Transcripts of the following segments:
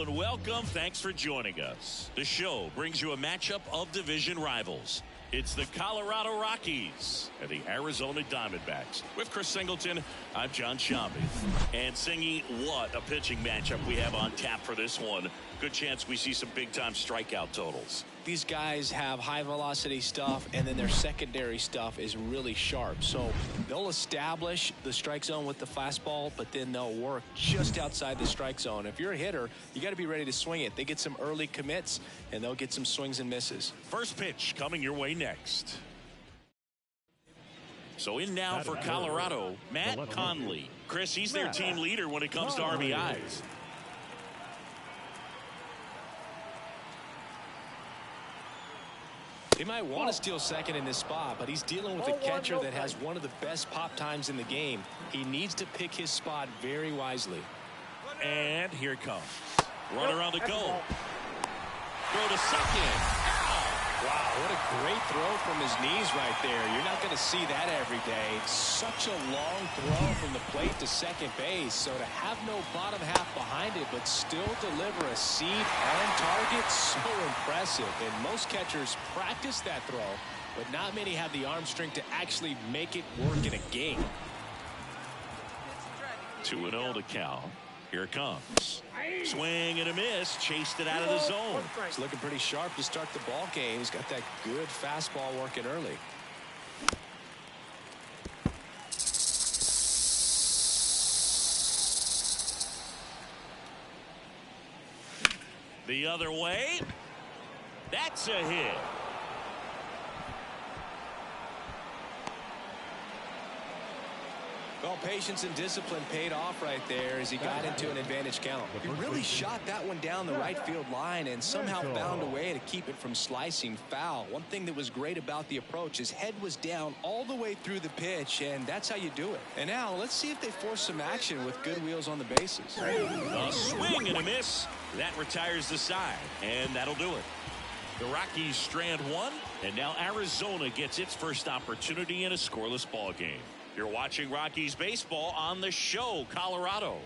Hello and welcome. Thanks for joining us. The show brings you a matchup of division rivals. It's the Colorado Rockies and the Arizona Diamondbacks. With Chris Singleton, I'm John Shambi. And Singy, what a pitching matchup we have on tap for this one. Good chance we see some big-time strikeout totals. These guys have high-velocity stuff, and then their secondary stuff is really sharp. So they'll establish the strike zone with the fastball, but then they'll work just outside the strike zone. If you're a hitter, you got to be ready to swing it. They get some early commits, and they'll get some swings and misses. First pitch coming your way next. So in now for Colorado, Matt Conley. Chris, he's their team leader when it comes to RBIs. They might want to steal second in this spot, but he's dealing with a catcher that has one of the best pop times in the game. He needs to pick his spot very wisely. And here it comes. Runner on the go. Throw to second. Wow, what a great throw from his knees right there. You're not going to see that every day. Such a long throw from the plate to second base. So to have no bottom half behind it, but still deliver a seed on target, so impressive. And most catchers practice that throw, but not many have the arm strength to actually make it work in a game. 2-0 to Cal. Here it comes. Swing and a miss. Chased it out of the zone. He's looking pretty sharp to start the ball game. He's got that good fastball working early. The other way. That's a hit. Well, patience and discipline paid off right there as he got into an advantage count. He really shot that one down the right field line and somehow found a way to keep it from slicing foul. One thing that was great about the approach, his head was down all the way through the pitch, and that's how you do it. And now let's see if they force some action with good wheels on the bases. A swing and a miss. That retires the side, and that'll do it. The Rockies strand one, and now Arizona gets its first opportunity in a scoreless ball game. You're watching Rockies baseball on the show, Colorado.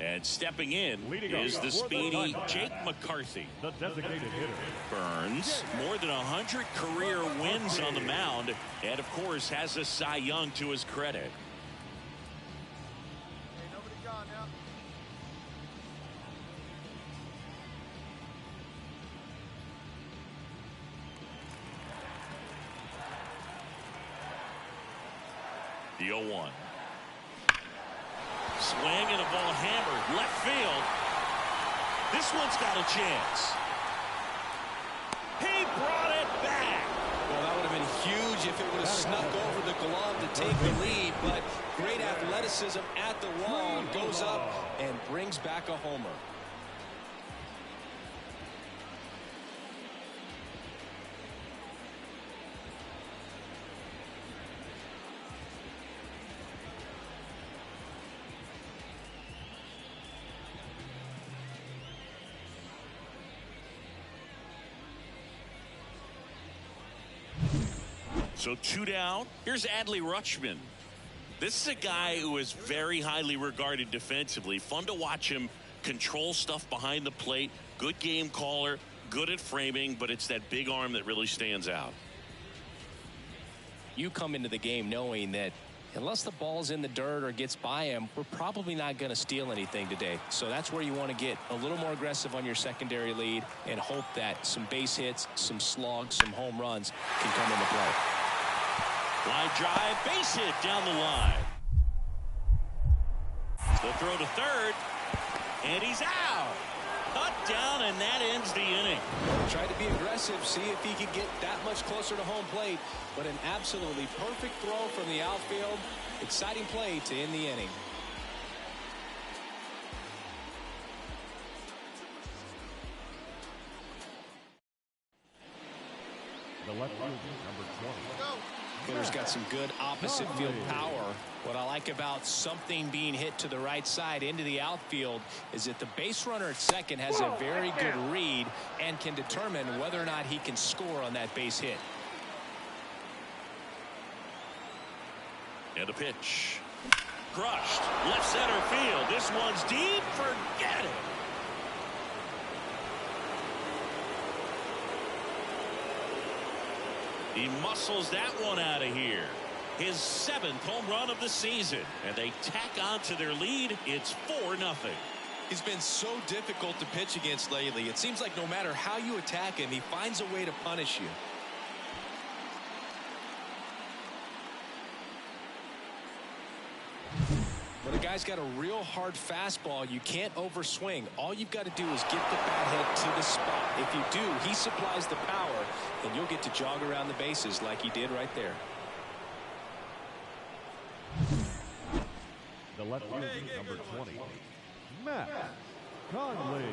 And stepping in is the speedy Jake McCarthy. The designated hitter. Burns, more than 100 career wins on the mound, and of course has a Cy Young to his credit. The 0-1. Swing and a ball hammered left field. This one's got a chance. He brought it back. Well, that would have been huge if it would have snuck over the glove to take the lead, but great athleticism at the wall, goes up and brings back a homer. So 2 down. Here's Adley Rutschman. This is a guy who is very highly regarded defensively. Fun to watch him control stuff behind the plate. Good game caller, good at framing, but it's that big arm that really stands out. You come into the game knowing that unless the ball's in the dirt or gets by him, we're probably not going to steal anything today. So that's where you want to get a little more aggressive on your secondary lead and hope that some base hits, some slugs, some home runs can come into play. Line drive, base hit down the line. The throw to third, and he's out. Cut down, and that ends the inning. Tried to be aggressive, see if he could get that much closer to home plate, but an absolutely perfect throw from the outfield. Exciting play to end the inning. The left fielder, number 20. Hitter's got some good opposite field power. What I like about something being hit to the right side into the outfield is that the base runner at second has a very good read and can determine whether or not he can score on that base hit. And a pitch. crushed. Left center field. This one's deep. Forget it. He muscles that one out of here. His 7th home run of the season. And they tack on to their lead. It's 4-0. He's been so difficult to pitch against lately. It seems like no matter how you attack him, he finds a way to punish you. When a guy's got a real hard fastball, you can't overswing. All you've got to do is get the bat head to the spot. If you do, he supplies the power, and you'll get to jog around the bases like he did right there. The left fielder, number 20, Matt Conley.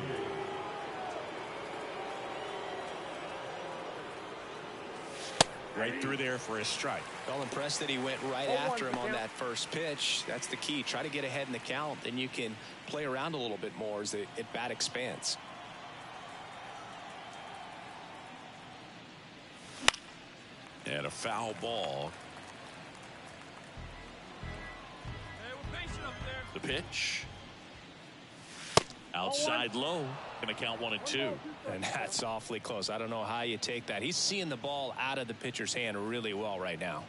Right through there for a strike. Well, impressed that he went right after him on that first pitch. That's the key. Try to get ahead in the count. Then you can play around a little bit more as the at-bat expands. And a foul ball. The pitch. Outside low. Going to count 1-2. And that's awfully close. I don't know how you take that. He's seeing the ball out of the pitcher's hand really well right now.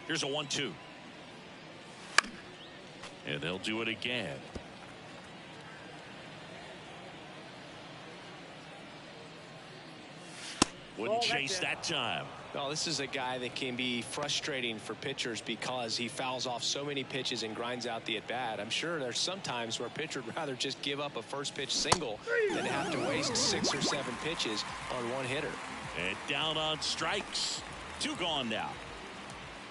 Here's a 1-2. And they'll do it again. Wouldn't chase that time. Well, this is a guy that can be frustrating for pitchers because he fouls off so many pitches and grinds out the at-bat. I'm sure there's some times where a pitcher would rather just give up a first pitch single than have to waste 6 or 7 pitches on one hitter. And down on strikes. 2 gone now.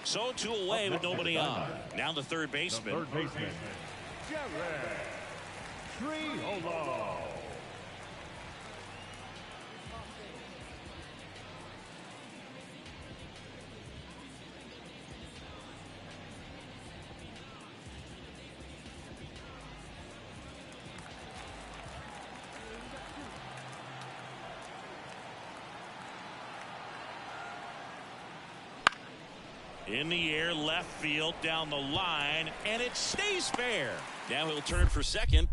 So 2 away with nobody on. Now the third baseman. Third baseman, Triolo. In the air, left field, down the line, and it stays fair. Now he'll turn for second.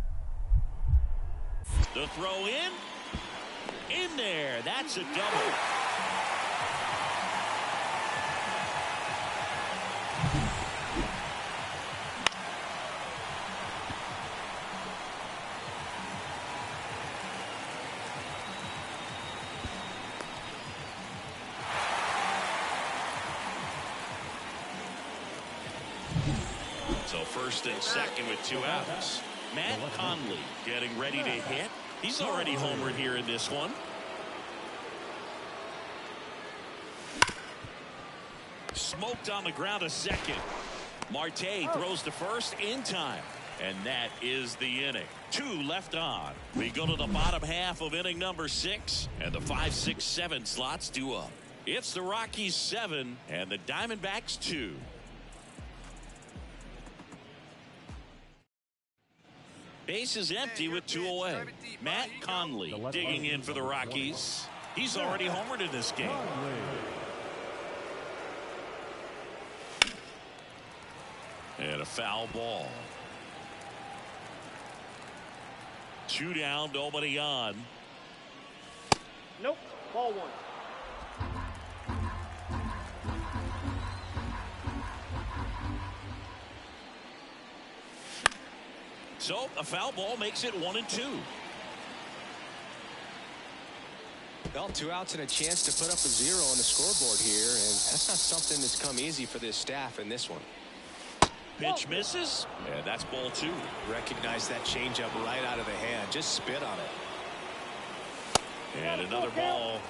The throw in there. That's a double. So first and second with 2 outs. Matt Conley getting ready to hit. He's already homered here in this one. Smoked on the ground a second. Marte throws to first in time. And that is the inning. 2 left on. We go to the bottom half of inning number 6. And the 5, 6, 7 slots due up. It's the Rockies 7 and the Diamondbacks 2. Base is empty with 2 away. Matt Conley digging in for the Rockies. He's already homered in this game. And a foul ball. 2 down, nobody on. Nope, ball 1. So a foul ball makes it 1-2. Well, 2 outs and a chance to put up a 0 on the scoreboard here, and that's not something that's come easy for this staff in this one. Pitch misses, and that's ball 2. Recognize that changeup right out of the hand. Just spit on it. And another ball.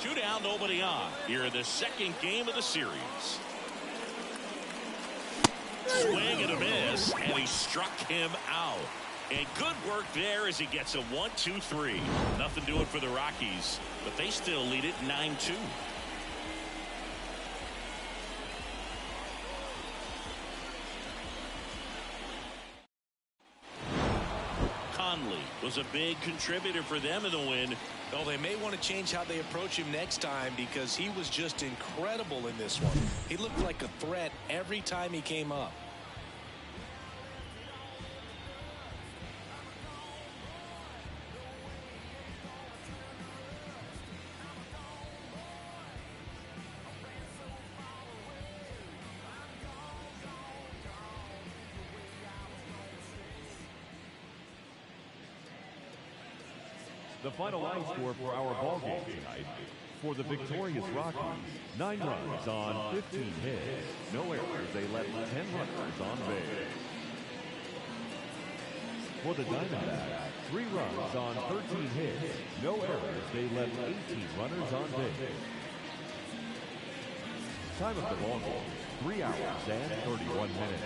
2 down, nobody on. Here in the second game of the series. Swing and a miss, and he struck him out. And good work there as he gets a 1-2-3. Nothing doing for the Rockies, but they still lead it 9-2. Conley was a big contributor for them in the win. Well, they may want to change how they approach him next time because he was just incredible in this one. He looked like a threat every time he came up. The final line score for our ball game tonight. For the victorious Rockies, 9 runs on 15 hits. No errors. They left 10 runners on base. For the Diamondbacks, 3 runs on 13 hits. No errors. They left 18 runners on base. Time of the ball game, 3 hours and 31 minutes.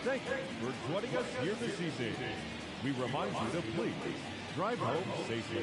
Thank you for joining us here this evening. We remind you to please drive home safely.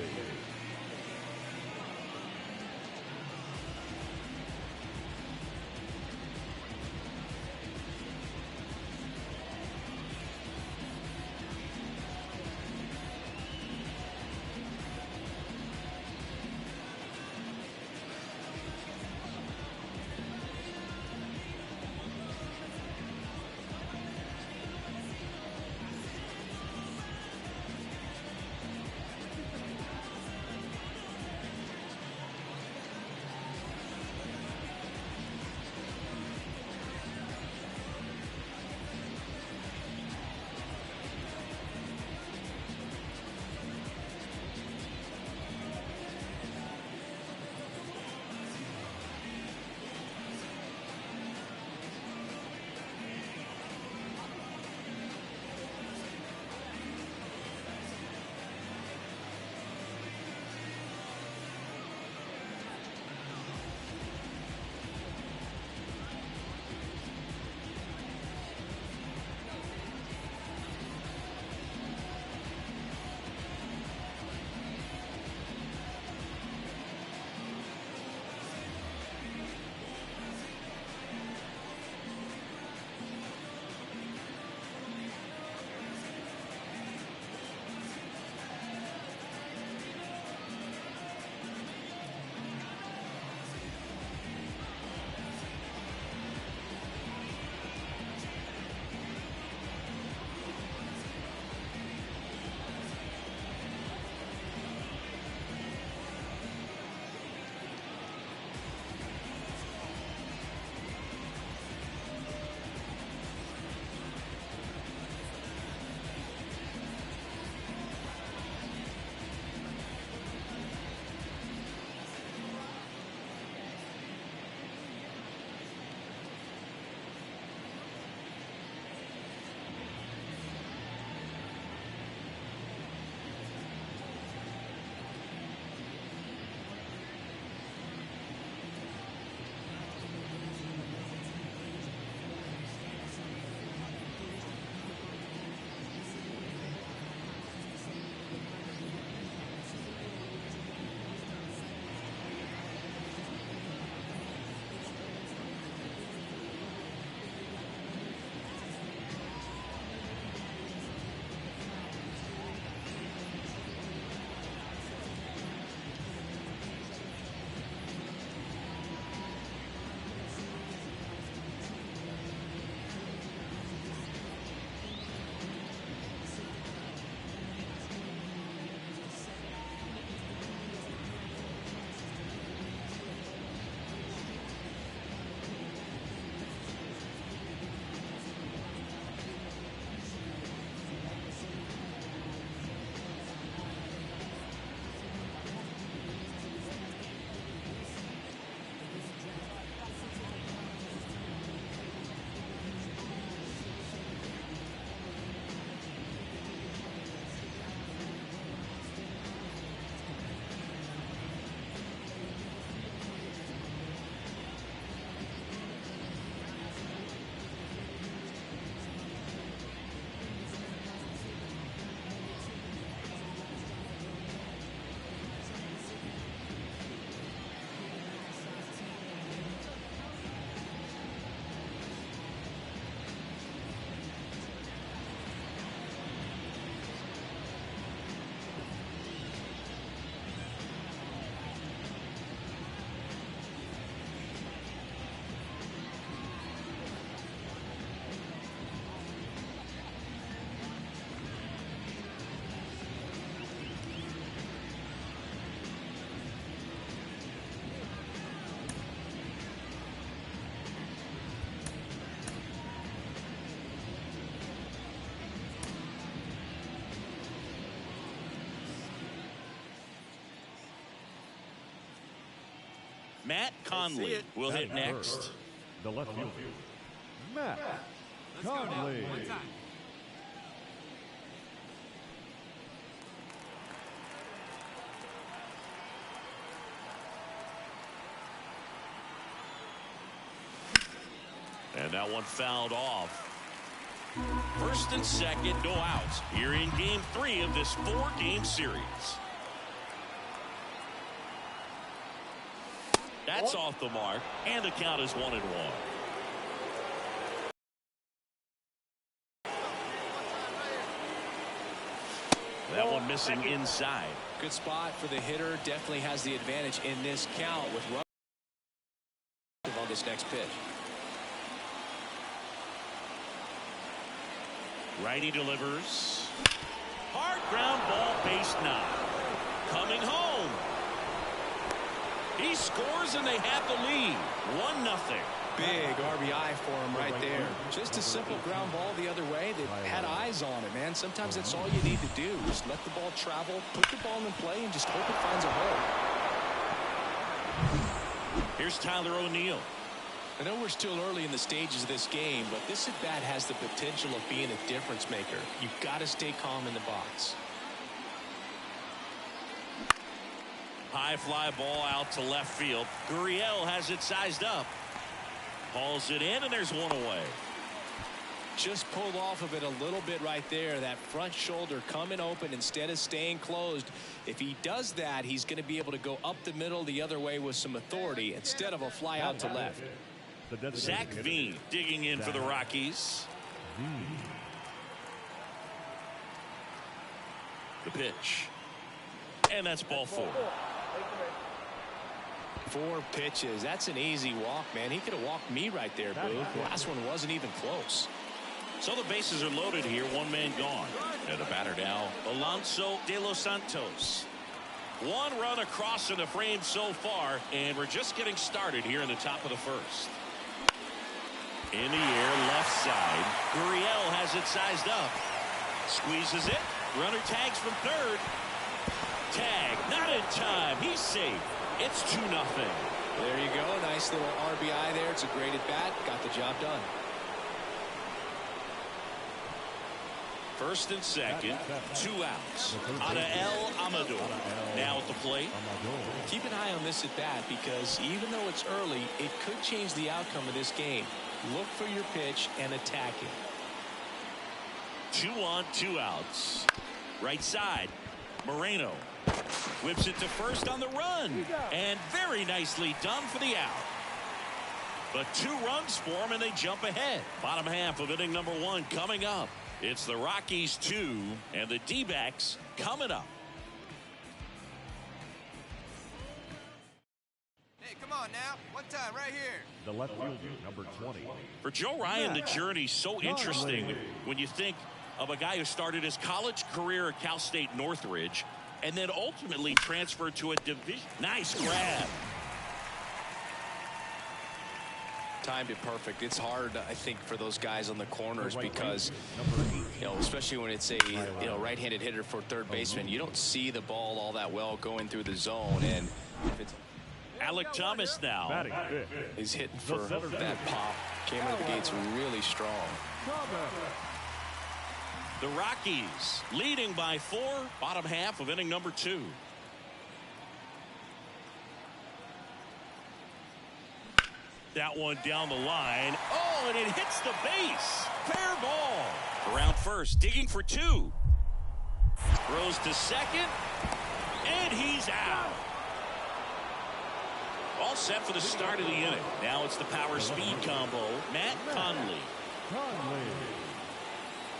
Matt Conley will hit next. The left fielder, Matt Conley. And that one fouled off. First and second, no outs. Here in game 3 of this 4-game series. That's off the mark, and the count is 1-1. That one missing inside. Good spot for the hitter. Definitely has the advantage in this count with on this next pitch. Righty delivers. Hard ground ball, base knock. Coming home. He scores and they have the lead. 1-0. Big RBI for him right there. Just a simple ground ball the other way that had eyes on it, man. Sometimes that's all you need to do. Just let the ball travel, put the ball in play, and just hope it finds a hole. Here's Tyler O'Neill. I know we're still early in the stages of this game, but this at-bat has the potential of being a difference maker. You've got to stay calm in the box. High fly ball out to left field. Gurriel has it sized up. Hauls it in, and there's one away. Just pulled off of it a little bit right there. That front shoulder coming open instead of staying closed. If he does that, he's going to be able to go up the middle the other way with some authority instead of a fly out to left. Zach Veen digging in for the Rockies. The pitch. And that's ball 4. 4 pitches. That's an easy walk, man. He could have walked me right there, Boo. The last one wasn't even close. So the bases are loaded here. 1 man gone. And the batter now, Alonso de los Santos. 1 run across in the frame so far, and we're just getting started here in the top of the first. In the air, left side. Gurriel has it sized up. Squeezes it. Runner tags from third. Tag, not in time. He's safe. It's 2-0. There you go. Nice little RBI there. It's a great at bat. Got the job done. First and second, 2 outs. Adael Amador now at the plate. Keep an eye on this at bat because even though it's early, it could change the outcome of this game. Look for your pitch and attack it. 2 on, 2 outs. Right side, Moreno whips it to first on the run, and very nicely done for the out. But 2 runs for him, and they jump ahead. Bottom half of inning number 1 coming up. It's the Rockies 2 and the D-backs coming up. Hey, come on now. One time right here. The left fielder, number 20. For Joe Ryan, the journey's so interesting when you think of a guy who started his college career at Cal State Northridge and then ultimately transferred to a division. Nice grab. Timed it perfect. It's hard, I think, for those guys on the corners because, you know, especially when it's a right-handed hitter for third baseman, you don't see the ball all that well going through the zone. And if it's Alec Thomas now. He's hitting for that pop. Came out of the gates really strong. The Rockies leading by 4, bottom half of inning number 2. That one down the line. Oh, and it hits the base. Fair ball. Around first, digging for 2. Throws to second, and he's out. All set for the start of the inning. Now it's the power speed combo. Matt Conley.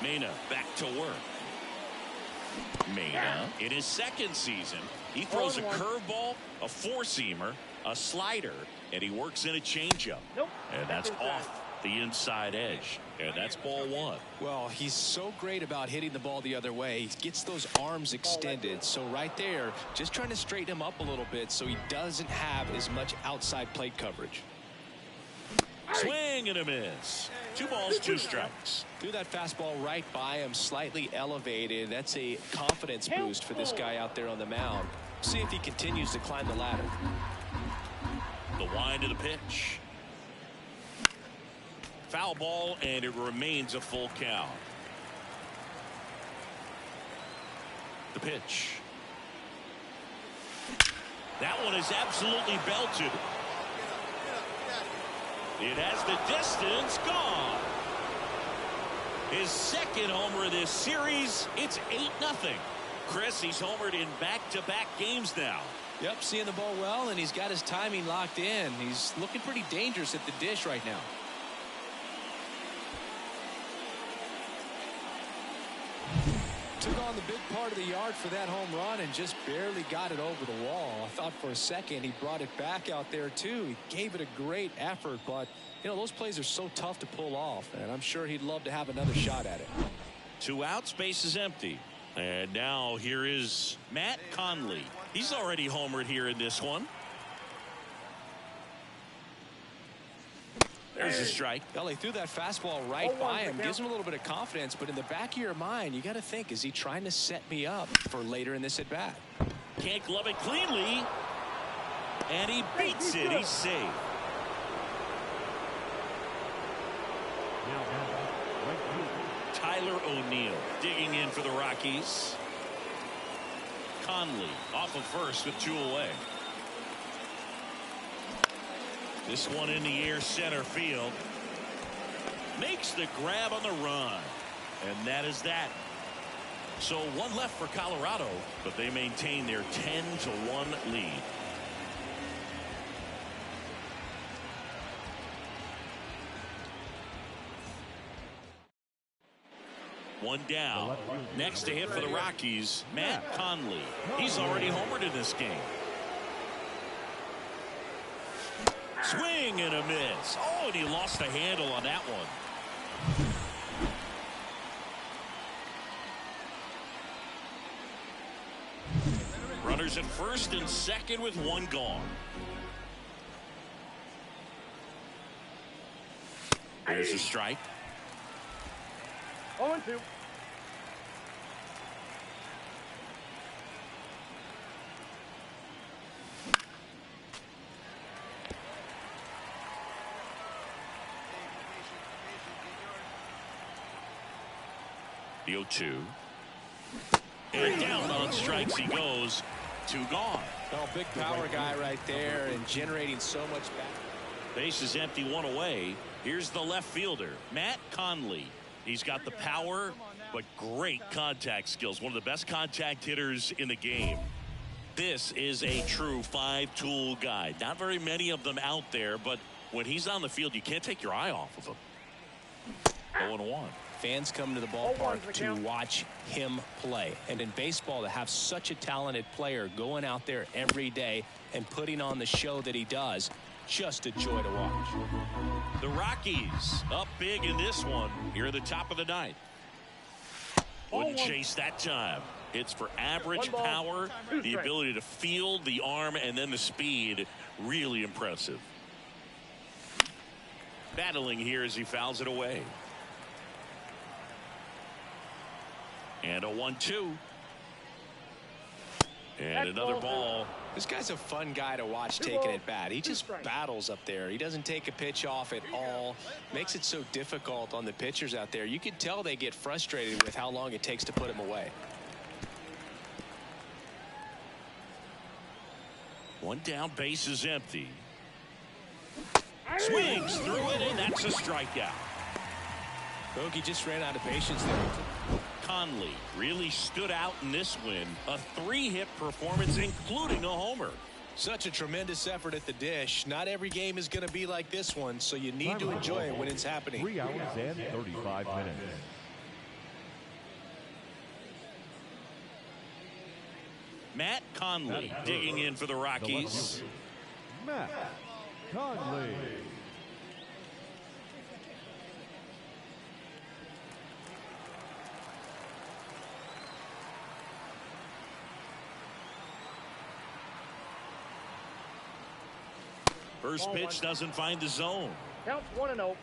Mena back to work. Mena in his second season, he throws a curveball, a 4-seamer, a slider, and he works in a changeup. And that's off the inside edge. And that's ball 1. Well, he's so great about hitting the ball the other way. He gets those arms extended. So right there, just trying to straighten him up a little bit so he doesn't have as much outside plate coverage. Swing and a miss. 2 balls, 2 strikes. Threw that fastball right by him, slightly elevated. That's a confidence boost for this guy out there on the mound. See if he continues to climb the ladder. The wind of the pitch. Foul ball, and it remains a full count. The pitch. That one is absolutely belted. It has the distance, gone. His second homer of this series. It's 8-0. Chris, he's homered in back-to-back games now. Yep, seeing the ball well, and he's got his timing locked in. He's looking pretty dangerous at the dish right now. Took on the big part of the yard for that home run and just barely got it over the wall. I thought for a second he brought it back out there too. He gave it a great effort, but you know, those plays are so tough to pull off, and I'm sure he'd love to have another shot at it. 2 outs, base is empty. And now here is Matt Conley. He's already homered here in this one. There's a strike. Well, he threw that fastball right by him. Gives him a little bit of confidence, but in the back of your mind, you got to think, is he trying to set me up for later in this at-bat? Can't glove it cleanly. And he beats it. He's safe. Tyler O'Neill digging in for the Rockies. Conley off of first with 2 away. This one in the air, center field. Makes the grab on the run. And that is that. So 1 left for Colorado, but they maintain their 10-1 lead. One down. Next to hit for the Rockies, Matt Conley. He's already homered in this game. Swing and a miss. Oh, and he lost the handle on that one. Runners at first and second with 1 gone. There's a strike. 0-2. The 0-2. And down on strikes he goes. 2 gone. Well, big power guy right there and generating so much back. Base is empty, 1 away. Here's the left fielder, Matt Conley. He's got the power, but great contact skills. One of the best contact hitters in the game. This is a true 5-tool guy. Not very many of them out there, but when he's on the field, you can't take your eye off of him. 0-1. Fans come to the ballpark to watch him play. And in baseball, to have such a talented player going out there every day and putting on the show that he does, just a joy to watch. The Rockies up big in this one here at the top of the 9th. Wouldn't chase that time. Hits for average power, the ability to field, the arm, and then the speed. Really impressive. Battling here as he fouls it away. And a 1-2. And another ball. This guy's a fun guy to watch taking it bat. He just battles up there. He doesn't take a pitch off at all. Makes it so difficult on the pitchers out there. You can tell they get frustrated with how long it takes to put him away. 1 down, base is empty. Swings through it, and that's a strikeout. Bogey just ran out of patience there. Conley really stood out in this win. A 3-hit performance, including a homer. Such a tremendous effort at the dish. Not every game is going to be like this one, so you need to enjoy it when it's happening. 3 hours and 35 minutes. Matt Conley digging in for the Rockies. Matt Conley. First pitch doesn't find the zone. Counts 1-0.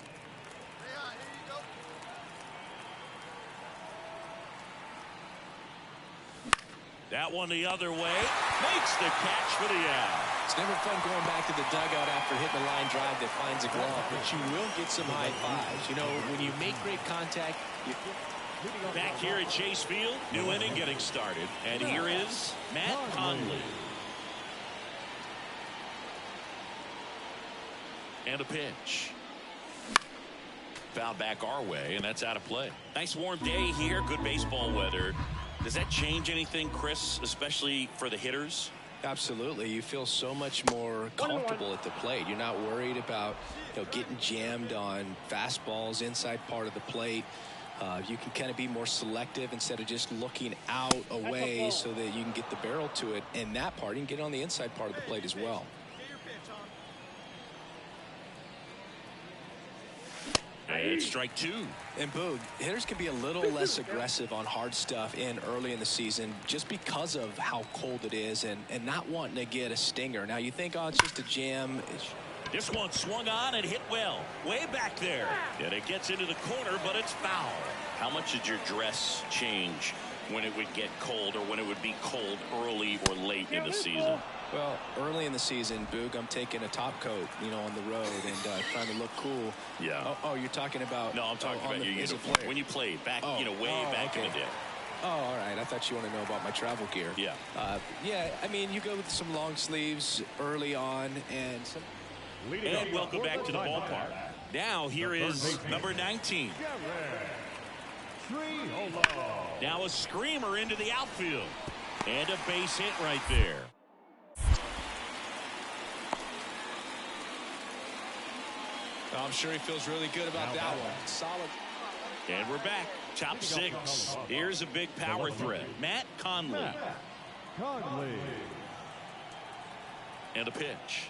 That one the other way. Makes the catch for the out. It's never fun going back to the dugout after hitting a line drive that finds a glove, but you will get some high fives. You know, when you make great contact, you feel... Back here at Chase Field, new inning getting started. And here is Matt Conley. And a pitch. Foul back our way, and that's out of play. Nice warm day here, good baseball weather. Does that change anything, Chris, especially for the hitters? Absolutely. You feel so much more comfortable at the plate. You're not worried about, getting jammed on fastballs inside part of the plate. You can kind of be more selective instead of just looking out away so that you can get the barrel to it. And that part, you can get on the inside part of the plate as well. And it's strike two. And Boog, hitters can be a little less aggressive on hard stuff early in the season just because of how cold it is and not wanting to get a stinger. Now you think, oh, it's just a jam. This one swung on and hit well. Way back there. And it gets into the corner, but it's foul. How much did your dress change when it would get cold or when it would be cold early or late in the season? Well, early in the season, Boog, I'm taking a top coat, on the road and trying to look cool. Yeah. Oh, you're talking about... No, I'm talking about your uniform. When you played back, way back in the day. Oh, all right. I thought you want to know about my travel gear. Yeah. Yeah, I mean, you go with some long sleeves early on and some... And welcome back to the ballpark. Now here is number 19. Now a screamer into the outfield. And a base hit right there. I'm sure he feels really good about that one. Solid. And we're back. Top six. Here's a big power threat. Matt Conley. And a pitch.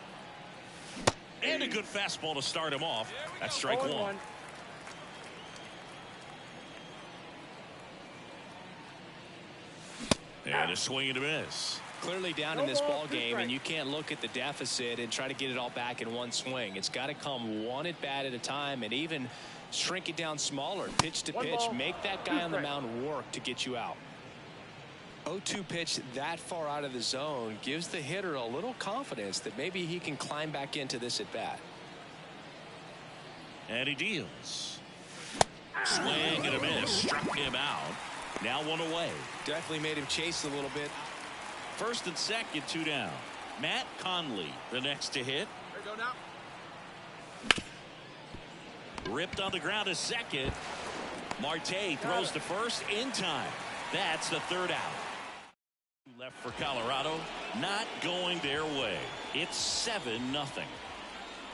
And a good fastball to start him off. That's strike one. And a swing and a miss. Clearly down in this ball game, and you can't look at the deficit and try to get it all back in one swing. It's got to come one at bat at a time, and even shrink it down smaller, pitch to pitch. Make that guy on the mound work to get you out. 0-2 pitch that far out of the zone gives the hitter a little confidence that maybe he can climb back into this at bat. And he deals. Swing and a miss. Struck him out. Now one away. Definitely made him chase a little bit. First and second, two down. Matt Conley, the next to hit. There you go now. Ripped on the ground to second. Marte throws to first in time. That's the third out. Left for Colorado. Not going their way. It's 7-0.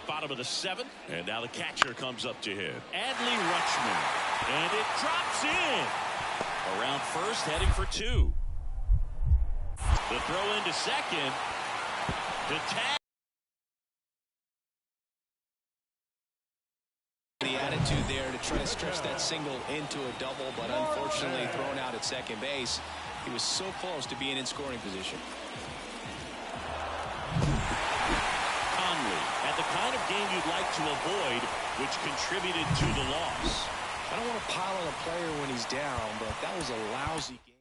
Bottom of the seventh. And now the catcher comes up to hit. Adley Rutschman. And it drops in. Around first, heading for two. The throw into second. The tag. The attitude there to try to stretch that single into a double, but unfortunately thrown out at second base. He was so close to being in scoring position. Conley had the kind of game you'd like to avoid, which contributed to the loss. I don't want to pile on a player when he's down, but that was a lousy game.